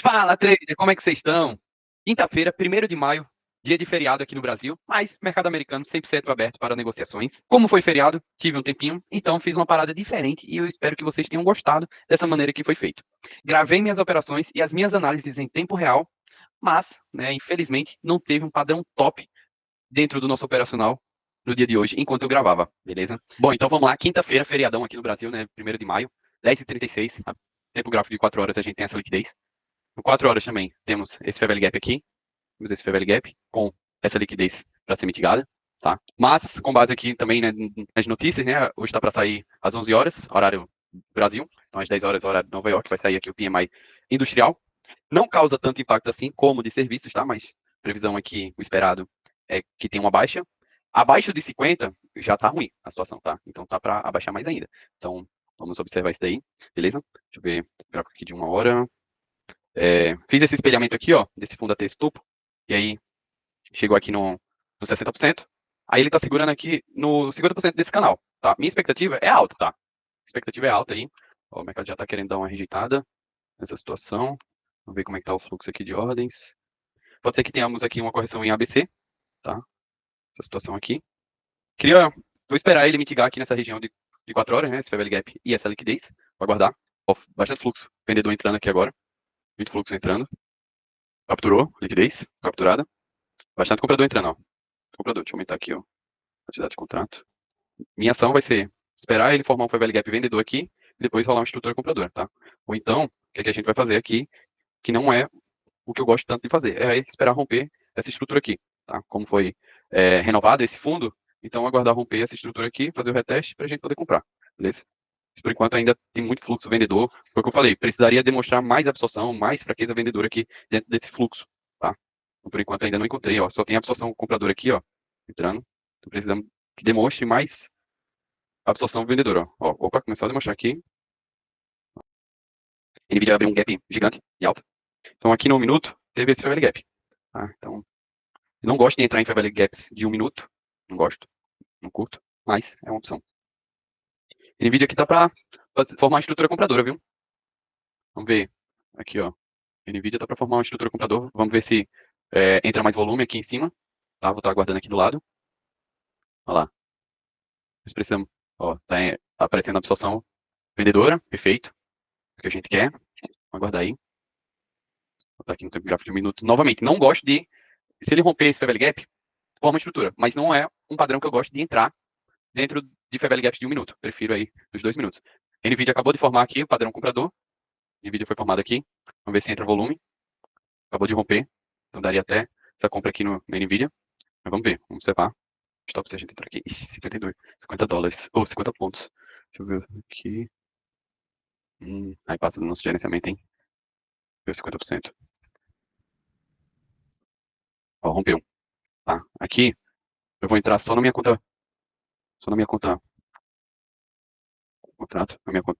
Fala, trader, como é que vocês estão? Quinta-feira, 1º de maio, dia de feriado aqui no Brasil, mas mercado americano 100% aberto para negociações. Como foi feriado, tive um tempinho, então fiz uma parada diferente e eu espero que vocês tenham gostado dessa maneira que foi feito. Gravei minhas operações e as minhas análises em tempo real, mas, né, infelizmente, não teve um padrão top dentro do nosso operacional no dia de hoje, enquanto eu gravava, beleza? Bom, então vamos lá, quinta-feira, feriadão aqui no Brasil, né, 1º de maio, 10h36, tempo gráfico de 4 horas, a gente tem essa liquidez. Por 4 horas também temos esse fair value gap aqui, temos esse fair value gap com essa liquidez para ser mitigada, tá? Mas com base aqui também, né, nas notícias, né, hoje está para sair às 11 horas, horário Brasil, então às 10 horas, horário de Nova York, vai sair aqui o PMI industrial. Não causa tanto impacto assim como de serviços, tá? Mas previsão aqui, o esperado é que tem uma baixa. Abaixo de 50 já tá ruim a situação, tá? Então tá para abaixar mais ainda. Então vamos observar isso daí, beleza? Deixa eu ver o gráfico aqui de 1 hora. Fiz esse espelhamento aqui, ó, desse fundo até esse topo, e aí chegou aqui no 60%. Aí ele tá segurando aqui no 50% desse canal, tá? Minha expectativa é alta, tá? A expectativa é alta aí. Ó, o mercado já tá querendo dar uma rejeitada nessa situação. Vamos ver como é que tá o fluxo aqui de ordens. Pode ser que tenhamos aqui uma correção em ABC, tá? Essa situação aqui. Vou esperar ele mitigar aqui nessa região de 4 horas, né? Esse fair value gap e essa liquidez. Vou aguardar. Ó, bastante fluxo. Vendedor entrando aqui agora. Muito fluxo entrando. Capturou, liquidez, capturada. Bastante comprador entrando, ó. Comprador, deixa eu aumentar aqui, ó. Quantidade de contrato. Minha ação vai ser esperar ele formar um fair value gap vendedor aqui, e depois rolar uma estrutura compradora, tá? Ou então, o que, é que a gente vai fazer aqui, que não é o que eu gosto tanto de fazer, é esperar romper essa estrutura aqui, tá? Como foi renovado esse fundo, então aguardar romper essa estrutura aqui, fazer o reteste para a gente poder comprar, beleza? Mas, por enquanto ainda tem muito fluxo vendedor, foi o que eu falei, precisaria demonstrar mais absorção, mais fraqueza vendedora aqui dentro desse fluxo, tá? Então, por enquanto ainda não encontrei, ó, só tem absorção compradora aqui, ó, entrando, então precisamos que demonstre mais absorção vendedora, ó. Opa, começou a demonstrar aqui, NVIDIA abriu um gap gigante e alta, então aqui no minuto teve esse fair value gap, tá? Então não gosto de entrar em fair value gaps de 1 minuto, não gosto, não curto, mas é uma opção. NVIDIA aqui tá para formar uma estrutura compradora, viu? Vamos ver. Aqui, ó. NVIDIA tá para formar uma estrutura compradora. Vamos ver se entra mais volume aqui em cima. Tá? Vou estar aguardando aqui do lado. Olha lá. Nós precisamos. Ó, tá aparecendo a absorção vendedora. Perfeito. O que a gente quer. Vamos aguardar aí. Vou botar aqui no tempo gráfico de 1 minuto. Novamente, não gosto de. Se ele romper esse fair value gap, forma estrutura. Mas não é um padrão que eu gosto de entrar dentro de fair value gaps de 1 minuto. Prefiro aí os 2 minutos. NVIDIA acabou de formar aqui o padrão comprador. NVIDIA foi formado aqui. Vamos ver se entra volume. Acabou de romper. Então daria até essa compra aqui no NVIDIA. Mas vamos ver. Vamos observar. Stop se a gente entrar aqui. Ixi, 52. 50 dólares. Ou 50 pontos. Deixa eu ver aqui. Aí passa do nosso gerenciamento, hein? Deu 50%. Ó, rompeu. Tá. Aqui, eu vou entrar só na minha conta. Só na minha conta. Contrato. Na minha conta.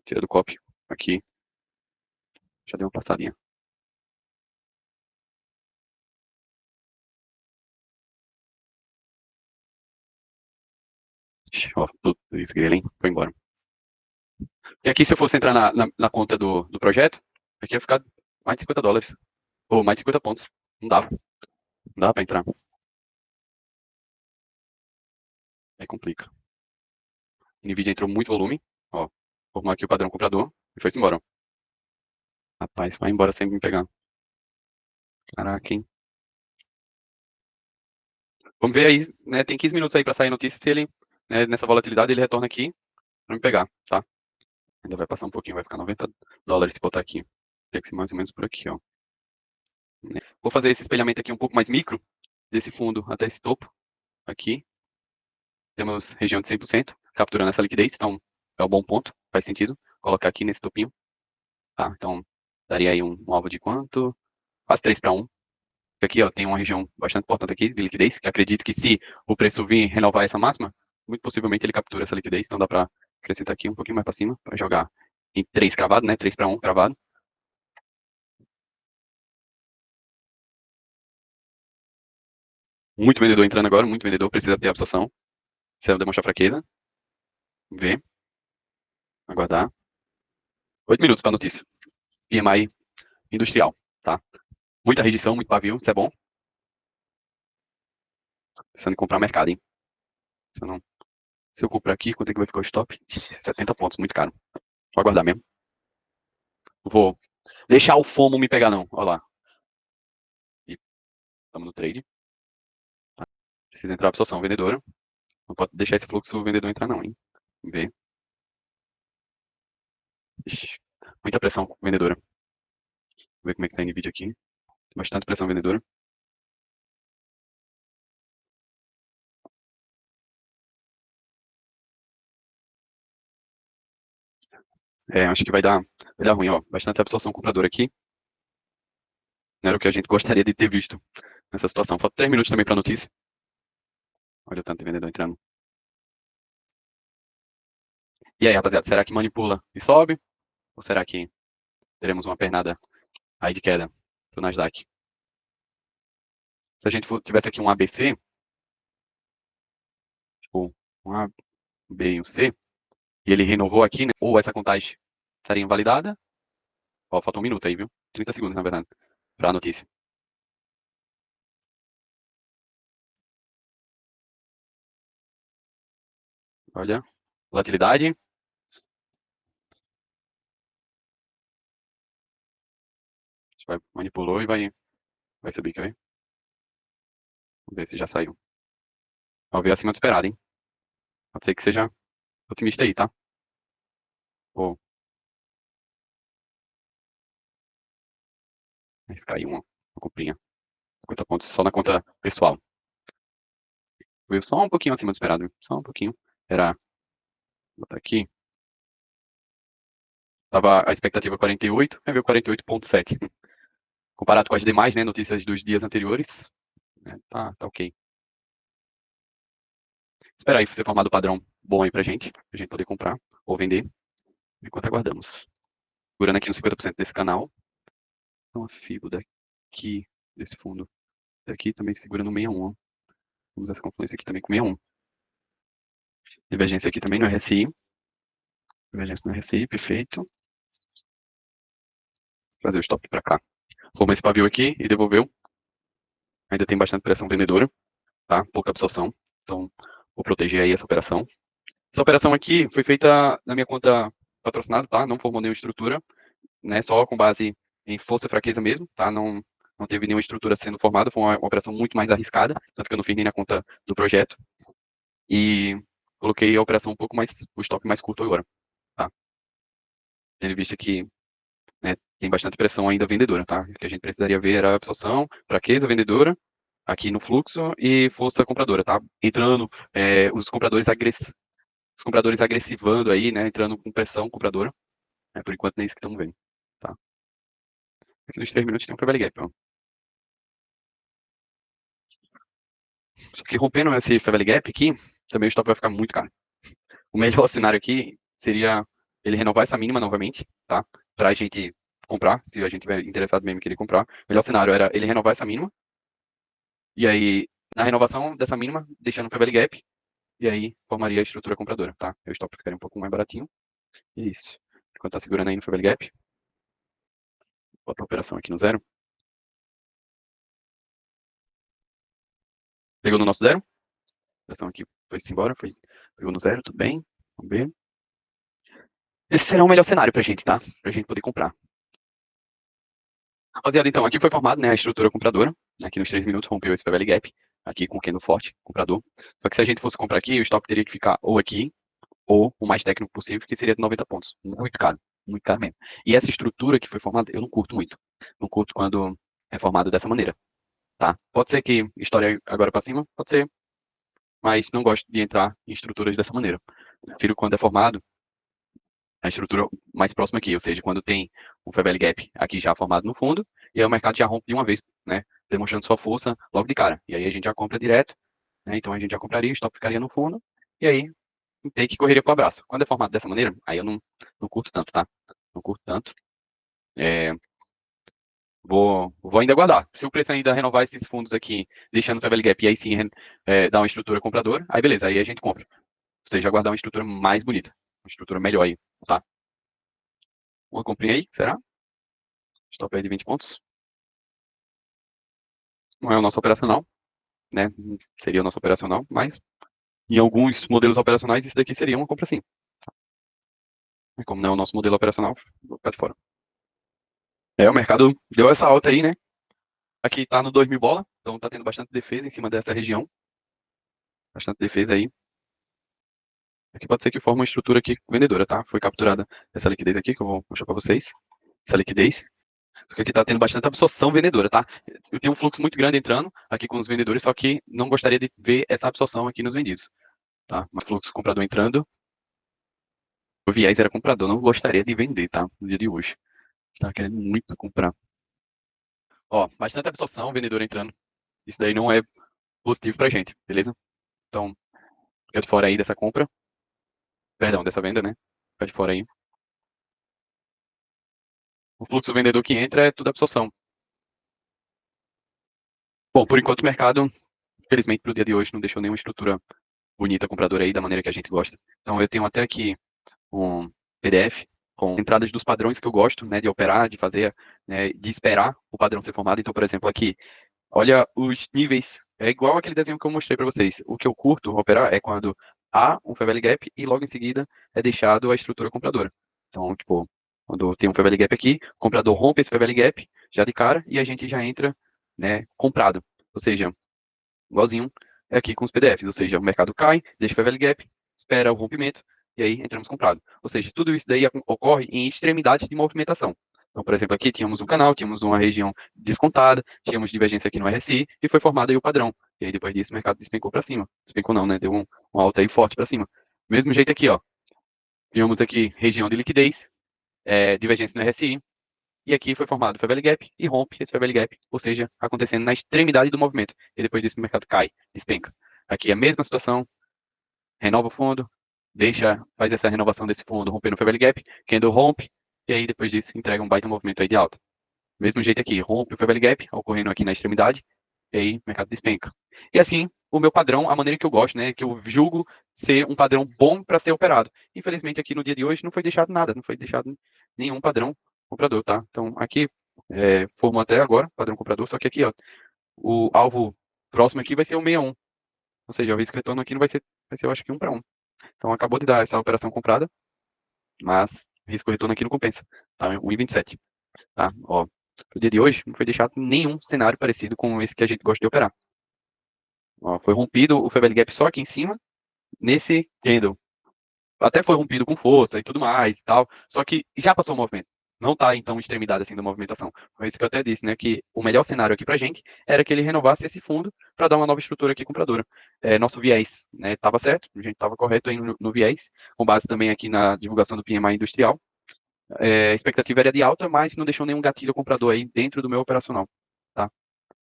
Tira do copy. Aqui. Já deu uma passadinha. Ixi, ó, isso, hein? Foi embora. E aqui, se eu fosse entrar na conta do projeto, aqui ia ficar mais de 50 dólares. Ou mais de 50 pontos. Não dava. Não dava pra entrar. Aí complica. NVIDIA entrou muito volume. Ó, formou aqui o padrão comprador e foi-se embora. Rapaz, vai embora sem me pegar. Caraca, hein? Vamos ver aí, né? Tem 15 minutos aí pra sair a notícia. Se ele, né, nessa volatilidade, ele retorna aqui pra me pegar, tá? Ainda vai passar um pouquinho, vai ficar 90 dólares se botar aqui. Tem que ser mais ou menos por aqui, ó. Vou fazer esse espelhamento aqui um pouco mais micro, desse fundo até esse topo, aqui. Temos região de 100%, capturando essa liquidez, então é um bom ponto, faz sentido colocar aqui nesse topinho, tá? Então, daria aí um alvo de quanto? Quase 3-1. Aqui, ó, tem uma região bastante importante aqui de liquidez, que acredito que se o preço vir renovar essa máxima, muito possivelmente ele captura essa liquidez, então dá para acrescentar aqui um pouquinho mais para cima, para jogar em 3 cravado, né? 3-1 cravado. Muito vendedor entrando agora, muito vendedor, precisa ter absorção, precisa demonstrar fraqueza. Ver, aguardar. 8 minutos para a notícia. PMI industrial, tá? Muita rejeição, muito pavio, isso é bom. Pensando em comprar mercado, hein? Se eu comprar aqui, quanto é que vai ficar o stop? 70 pontos, muito caro. Vou aguardar mesmo. Vou deixar o FOMO me pegar, não. Olha lá. E estamos no trade. Precisa entrar a absorção vendedora. Não pode deixar esse fluxo vendedor entrar, não, hein? Vamos ver. Ixi, muita pressão vendedora. Vou ver como é que tá a NVIDIA aqui. Bastante pressão vendedora. Acho que vai dar ruim, ó. Bastante absorção compradora aqui. Não era o que a gente gostaria de ter visto nessa situação. Falta 3 minutos também para a notícia. Olha o tanto de vendedor entrando. E aí, rapaziada, será que manipula e sobe? Ou será que teremos uma pernada aí de queda pro Nasdaq? Se a gente tivesse aqui um ABC, tipo, um A, B e um C, e ele renovou aqui, né? Ou essa contagem estaria invalidada. Ó, falta um minuto aí, viu? 30 segundos, na verdade, para a notícia. Olha, volatilidade. Manipulou e vai subir, quer ver? Vamos ver se já saiu. Vamos ver acima do esperado, hein? Pode ser que seja otimista aí, tá? Vou arriscar aí uma comprinha. 50 pontos só na conta pessoal. Veio só um pouquinho acima do esperado, viu? Só um pouquinho. Era, vou botar aqui. Tava a expectativa 48, aí veio 48,7. Comparado com as demais, né, notícias dos dias anteriores, né, tá ok. Espera aí ser formado padrão bom aí pra gente poder comprar ou vender, enquanto aguardamos. Segurando aqui no 50% desse canal. Então a FIBO daqui, desse fundo daqui, também segura no 61. Vamos essa confluência aqui também com 61. Divergência aqui também no RSI. Divergência no RSI, perfeito. Trazer o stop para cá. Formou esse pavio aqui e devolveu. Ainda tem bastante pressão vendedora, tá? Pouca absorção. Então, vou proteger aí essa operação. Essa operação aqui foi feita na minha conta patrocinada, tá? Não formou nenhuma estrutura, né? Só com base em força e fraqueza mesmo, tá? Não teve nenhuma estrutura sendo formada, foi uma operação muito mais arriscada, tanto que eu não fiz nem na conta do projeto. E coloquei a operação um pouco mais, o stop mais curto agora, tá? Tendo visto que, né, tem bastante pressão ainda vendedora, tá? O que a gente precisaria ver era a absorção, fraqueza vendedora, aqui no fluxo, e força compradora, tá? Entrando, os compradores agressivando aí, né? Entrando com pressão compradora. Por enquanto, nem isso que estamos vendo, tá? Aqui nos 3 minutos tem um Fair Value Gap, ó. Só que rompendo esse Fair Value Gap aqui, também o stop vai ficar muito caro. O melhor cenário aqui seria ele renovar essa mínima novamente, tá? Pra gente comprar, se a gente tiver interessado mesmo em querer comprar. O melhor cenário era ele renovar essa mínima, e aí, na renovação dessa mínima, deixando o Fair Value Gap, e aí formaria a estrutura compradora, tá? O stop ficaria um pouco mais baratinho. E é isso. Enquanto tá segurando aí no Fair Value Gap, bota a operação aqui no zero. Pegou no nosso zero. A operação aqui foi-se embora, pegou no zero, tudo bem. Vamos ver. Esse será o melhor cenário pra gente, tá? Pra gente poder comprar. Rapaziada, então, aqui foi formado, né, a estrutura compradora. Aqui nos 3 minutos rompeu esse PVL Gap. Aqui com o candle forte, comprador. Só que se a gente fosse comprar aqui, o stop teria que ficar ou aqui, ou o mais técnico possível, que seria de 90 pontos. Muito caro mesmo. E essa estrutura que foi formada, eu não curto muito. Não curto quando é formado dessa maneira, tá? Pode ser que estoure agora para cima, pode ser, mas não gosto de entrar em estruturas dessa maneira. Prefiro quando é formado a estrutura mais próxima aqui, ou seja, quando tem o Fair Value Gap aqui já formado no fundo, e aí o mercado já rompe de uma vez, né? Demonstrando sua força logo de cara. E aí a gente já compra direto, né? Então a gente já compraria, o stop ficaria no fundo, e aí tem que correria para o abraço. Quando é formado dessa maneira, aí eu não curto tanto, tá? Não curto tanto. É, vou ainda aguardar. Se o preço ainda renovar esses fundos aqui, deixando o Fair Value Gap, e aí sim dar uma estrutura compradora, aí beleza, aí a gente compra. Ou seja, aguardar uma estrutura mais bonita, uma estrutura melhor aí, tá? Uma comprinha aí, será? Stop aí de 20 pontos. Não é o nosso operacional, né? Seria o nosso operacional, mas em alguns modelos operacionais isso daqui seria uma compra sim. E como não é o nosso modelo operacional, vou ficar de fora. O mercado deu essa alta aí, né? Aqui tá no 2.000 bola, então tá tendo bastante defesa em cima dessa região. Bastante defesa aí. Aqui pode ser que forme uma estrutura aqui vendedora, tá? Foi capturada essa liquidez aqui, que eu vou mostrar para vocês. Essa liquidez. Só que aqui tá tendo bastante absorção vendedora, tá? Eu tenho um fluxo muito grande entrando aqui com os vendedores, só que não gostaria de ver essa absorção aqui nos vendidos, tá? Mas fluxo comprador entrando, o viés era comprador, não gostaria de vender, tá? No dia de hoje. Tá querendo muito comprar. Ó, bastante absorção, vendedor entrando. Isso daí não é positivo pra gente, beleza? Então, fica de fora aí dessa compra. Perdão, dessa venda, né? Fica de fora aí. O fluxo vendedor que entra é tudo absorção. Bom, por enquanto o mercado, infelizmente, para o dia de hoje, não deixou nenhuma estrutura bonita compradora aí, da maneira que a gente gosta. Então, eu tenho até aqui um PDF com entradas dos padrões que eu gosto, né, de operar, de fazer, né, de esperar o padrão ser formado. Então, por exemplo, aqui, olha os níveis. É igual aquele desenho que eu mostrei para vocês. O que eu curto operar é quando há um fair value gap e logo em seguida é deixado a estrutura compradora. Então, tipo, quando tem um fair value gap aqui, o comprador rompe esse fair value gap já de cara e a gente já entra, né, comprado. Ou seja, igualzinho aqui com os PDFs, ou seja, o mercado cai, deixa o fair value gap, espera o rompimento e aí entramos comprado. Ou seja, tudo isso daí ocorre em extremidades de movimentação. Então, por exemplo, aqui tínhamos um canal, tínhamos uma região descontada, tínhamos divergência aqui no RSI e foi formado aí o padrão. E aí depois disso o mercado despencou para cima. Despencou não, né? Deu um alta aí forte para cima. Mesmo jeito aqui, ó. Vimos aqui região de liquidez, divergência no RSI, e aqui foi formado o fair value gap e rompe esse fair value gap, ou seja, acontecendo na extremidade do movimento. E depois disso o mercado cai, despenca. Aqui a mesma situação, renova o fundo, faz essa renovação desse fundo rompendo o fair value gap, candle rompe, e aí depois disso entrega um baita movimento aí de alta. Mesmo jeito aqui, rompe o fair value gap, ocorrendo aqui na extremidade, e aí o mercado despenca. E assim, o meu padrão, a maneira que eu gosto, né, que eu julgo ser um padrão bom para ser operado. Infelizmente aqui no dia de hoje não foi deixado nada, não foi deixado nenhum padrão comprador, tá? Então aqui formou até agora padrão comprador, só que aqui, ó, o alvo próximo aqui vai ser o 61. Ou seja, o risco retorno aqui não vai ser eu acho que 1 para 1. Então acabou de dar essa operação comprada, mas risco retorno aqui não compensa, tá? 1,27, tá? Ó, no dia de hoje não foi deixado nenhum cenário parecido com esse que a gente gosta de operar. Ó, foi rompido o fair value gap só aqui em cima, nesse candle. Até foi rompido com força e tudo mais e tal, só que já passou o movimento. Não está em tão extremidade assim da movimentação. Foi isso que eu até disse, né? Que o melhor cenário aqui pra gente era que ele renovasse esse fundo para dar uma nova estrutura aqui compradora. Nosso viés, né? Estava certo, a gente estava correto aí no viés, com base também aqui na divulgação do PMI industrial. A expectativa era de alta, mas não deixou nenhum gatilho comprador aí dentro do meu operacional, tá?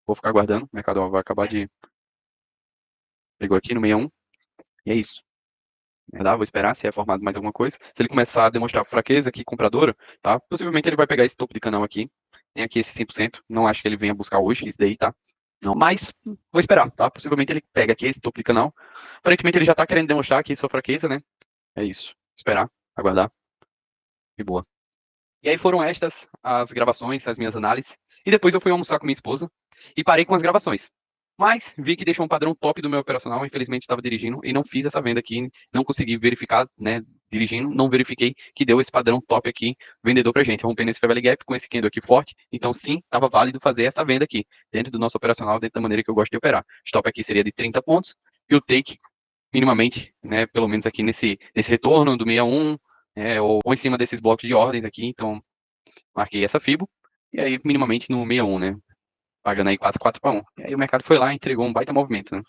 Vou ficar aguardando, o mercado vai acabar de... Pegou aqui no 61, e é isso. Vou esperar se é formado mais alguma coisa. Se ele começar a demonstrar fraqueza aqui compradora, tá? Possivelmente ele vai pegar esse topo de canal aqui. Tem aqui esse 5%. Não acho que ele venha buscar hoje isso daí, tá? Não, mas vou esperar, tá? Possivelmente ele pega aqui esse topo de canal. Aparentemente ele já tá querendo demonstrar aqui sua fraqueza, né? É isso. Esperar, aguardar. De boa. E aí foram estas as gravações, as minhas análises. E depois eu fui almoçar com minha esposa e parei com as gravações. Mas vi que deixou um padrão top do meu operacional. Infelizmente estava dirigindo e não fiz essa venda aqui. Não consegui verificar, né? Dirigindo, não verifiquei que deu esse padrão top aqui, vendedor pra gente, rompendo esse fair value gap com esse candle aqui forte. Então, sim, estava válido fazer essa venda aqui, dentro do nosso operacional, dentro da maneira que eu gosto de operar. Stop aqui seria de 30 pontos e o take, minimamente, né? Pelo menos aqui nesse retorno do 61, ou em cima desses blocos de ordens aqui. Então, marquei essa FIBO, e aí minimamente no 61, né? Pagando aí quase 4 para 1. E aí o mercado foi lá e entregou um baita movimento, né?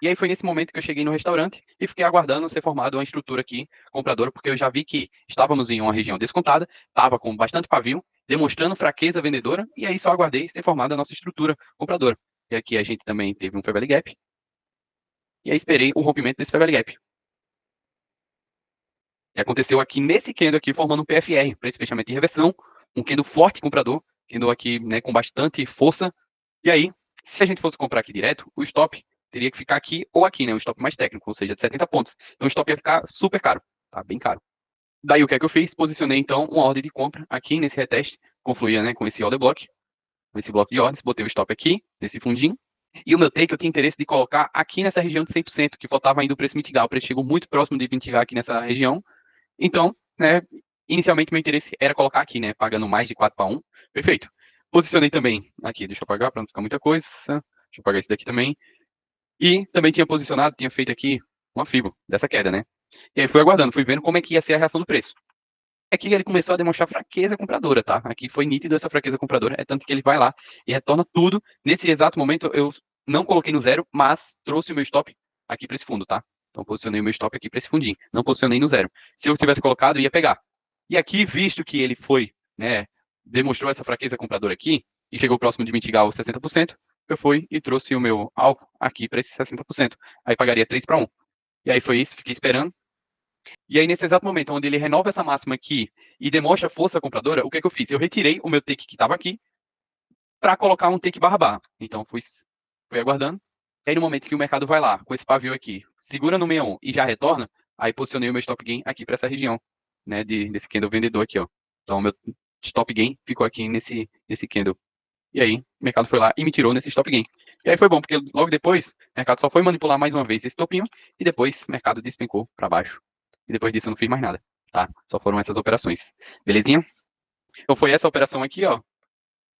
E aí foi nesse momento que eu cheguei no restaurante e fiquei aguardando ser formada uma estrutura aqui compradora, porque eu já vi que estávamos em uma região descontada, estava com bastante pavio, demonstrando fraqueza vendedora, e aí só aguardei ser formada a nossa estrutura compradora. E aqui a gente também teve um fair value gap, e aí esperei o rompimento desse fair value gap. E aconteceu aqui nesse candle aqui, formando um PFR, preço fechamento de reversão, um candle forte comprador, candle aqui, né, com bastante força. E aí, se a gente fosse comprar aqui direto, o stop teria que ficar aqui ou aqui, né, um stop mais técnico, ou seja, de 70 pontos. Então o stop ia ficar super caro, tá? Bem caro. Daí o que é que eu fiz? Posicionei então uma ordem de compra aqui nesse reteste confluía, né, com esse order block, com esse bloco de ordens, botei o stop aqui, nesse fundinho, e o meu take eu tinha interesse de colocar aqui nessa região de 100%, que faltava ainda o preço mitigar. O preço chegou muito próximo de mitigar aqui nessa região. Então, né, inicialmente meu interesse era colocar aqui, né, pagando mais de 4 para 1. Perfeito. Posicionei também aqui, deixa eu apagar para não ficar muita coisa. Deixa eu apagar esse daqui também. E também tinha posicionado, tinha feito aqui uma FIBO dessa queda, né? E aí fui aguardando, fui vendo como é que ia ser a reação do preço. Aqui ele começou a demonstrar fraqueza compradora, tá? Aqui foi nítido essa fraqueza compradora, é tanto que ele vai lá e retorna tudo. Nesse exato momento, eu não coloquei no zero, mas trouxe o meu stop aqui para esse fundo, tá? Então, posicionei o meu stop aqui para esse fundinho. Não posicionei no zero. Se eu tivesse colocado, ia pegar. E aqui, visto que ele foi, né, demonstrou essa fraqueza compradora aqui, e chegou próximo de mitigar os 60%, eu fui e trouxe o meu alvo aqui para esse 60%. Aí pagaria 3 para 1. E aí foi isso, fiquei esperando. E aí, nesse exato momento, onde ele renova essa máxima aqui e demonstra força compradora, o que é que eu fiz? Eu retirei o meu take que estava aqui para colocar um take barra barra. Então, fui aguardando. E aí, no momento que o mercado vai lá, com esse pavio aqui, segura no 61 e já retorna, aí posicionei o meu stop gain aqui para essa região, né, desse candle vendedor aqui, ó. Então, o meu stop gain ficou aqui nesse candle. E aí, o mercado foi lá e me tirou nesse stop gain. E aí foi bom, porque logo depois, o mercado só foi manipular mais uma vez esse topinho, e depois o mercado despencou para baixo. E depois disso eu não fiz mais nada, tá? Só foram essas operações. Belezinha? Então foi essa operação aqui, ó.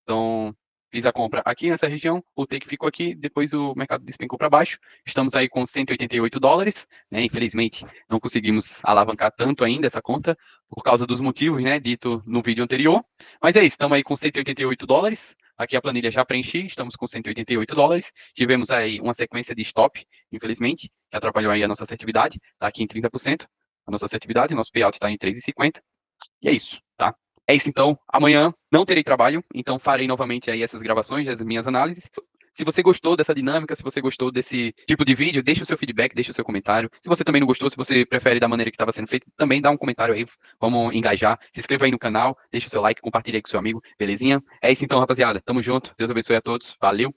Então, fiz a compra aqui nessa região, o take ficou aqui, depois o mercado despencou para baixo. Estamos aí com $188, né? Infelizmente, não conseguimos alavancar tanto ainda essa conta, por causa dos motivos, né, dito no vídeo anterior. Mas é isso, estamos aí com $188. Aqui a planilha já preenchi, estamos com $188. Tivemos aí uma sequência de stop, infelizmente, que atrapalhou aí a nossa assertividade, tá aqui em 30%. A nossa assertividade, nosso payout está em 3,50. E é isso, tá? É isso então. Amanhã não terei trabalho, então farei novamente aí essas gravações, as minhas análises. Se você gostou dessa dinâmica, se você gostou desse tipo de vídeo, deixa o seu feedback, deixa o seu comentário. Se você também não gostou, se você prefere da maneira que estava sendo feito, também dá um comentário aí, vamos engajar. Se inscreva aí no canal, deixa o seu like, compartilha aí com seu amigo, belezinha? É isso então, rapaziada. Tamo junto. Deus abençoe a todos. Valeu.